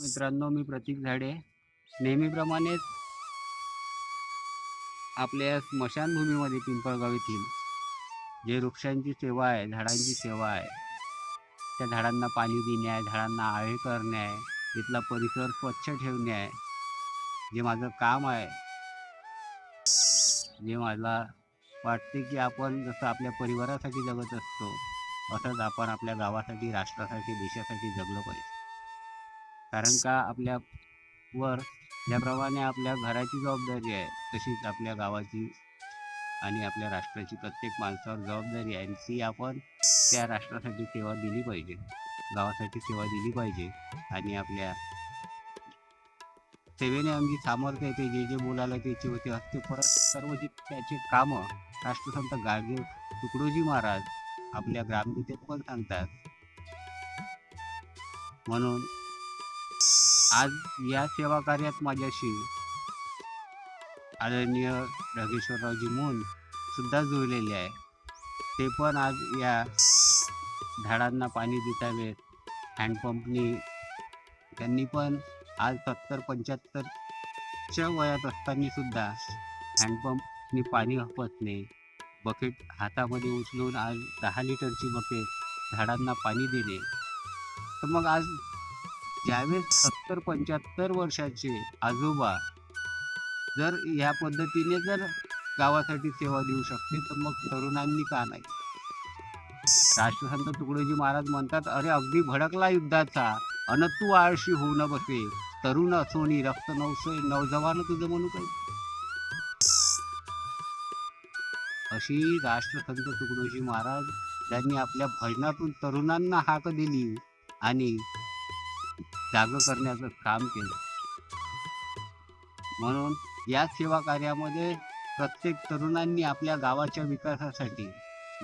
मित्रांनो, मी प्रतीक झाडे. नेहमीप्रमाणेच आपल्या स्मशानभूमीमध्ये पिंपळगाव येथील जे वृक्षांची सेवा आहे, झाडांची सेवा आहे, त्या झाडांना पाणी देणे आहे, झाडांना आळे करणे आहे, तिथला परिसर स्वच्छ ठेवणे आहे, जे माझं काम आहे. जे मला वाटते की आपण जसं आपल्या परिवारासाठी जगत असतो, असंच आपण आपल्या गावासाठी, राष्ट्रासाठी, देशासाठी जगलं पाहिजे. कारण का आपल्यावर ज्याप्रमाणे आपल्या घराची जबाबदारी आहे, तशीच आपल्या गावाची आणि आपल्या राष्ट्राची प्रत्येक माणसावर जबाबदारी आहे, आणि ती आपण त्या राष्ट्रासाठी सेवा दिली पाहिजे, गावासाठी सेवा दिली पाहिजे. आणि आपल्या सेवेने आमची सामर्थ्य येते, जे जे बोलायला त्याचे होते हस्ते परत सर्व जे त्याचे कामं राष्ट्रसंत गाडगे तुकडोजी महाराज आपल्या ग्रामगीतेत पण सांगतात. म्हणून आज या सेवा कार्यात माझ्याशी आदरणीय ढगेश्वररावजी मून सुद्धा जुळलेले आहे. ते पण आज या झाडांना पाणी देत आहेत. हँडपंपनी त्यांनी पण आज 70-75च्या वयात असताना सुद्धा हँडपंपनी पाणी हपसणे, बकेट हातामध्ये उचलून आज 10 लिटरची बकेट झाडांना पाणी देणे. तर मग आज ज्यावेळेस 70-75 वर्षाचे आजोबा जर या पद्धतीने जर गावासाठी सेवा देऊ शकते, तर मग तरुणांनी का नाही? राष्ट्रसंत तुकडोजी महाराज म्हणतात, अरे अगदी भडकला युद्धाचा, अन तू आळशी होऊ न बसे, तरुण असोनी रक्त नवसोय, नवजवान तुझं म्हणू काही. अशी राष्ट्रसंत तुकडोजी महाराज त्यांनी आपल्या भजनातून तरुणांना हाक दिली आणि जाग करण्याचं काम केलं. म्हणून या सेवा कार्यामध्ये प्रत्येक तरुणांनी आपल्या गावाच्या विकासासाठी,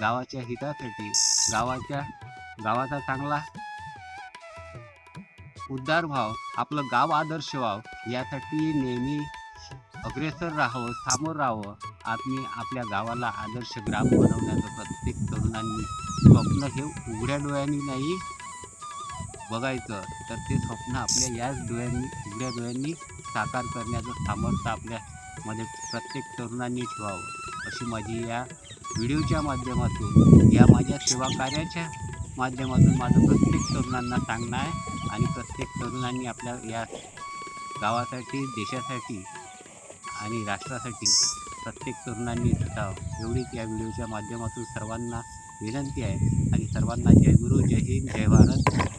गावाच्या हितासाठी, गावाचा चांगला उद्धार व्हाव, आपलं गाव आदर्श व्हावं, यासाठी नेहमी अग्रेसर राहावं, सामोर राहावं. आपल्या गावाला आदर्श ग्राम बनवण्याचं प्रत्येक तरुणांनी स्वप्न हे उघड्या डोळ्यांनी नाही बघायचं, तर ते स्वप्न आपल्या याच उघड्या डोळ्यांनी साकार करण्याचं सामर्थ्य आपल्यामध्ये प्रत्येक तरुणांनी ठेवावं, अशी माझी या व्हिडिओच्या माध्यमातून, या माझ्या सेवा कार्याच्या माध्यमातून माझं प्रत्येक तरुणांना सांगणं आहे. आणि प्रत्येक तरुणांनी आपल्या या गावासाठी, देशासाठी आणि राष्ट्रासाठी प्रत्येक तरुणांनी झटावं, एवढीच या व्हिडिओच्या माध्यमातून सर्वांना विनंती आहे. आणि सर्वांना जय गुरु, जय हिंद, जय भारत.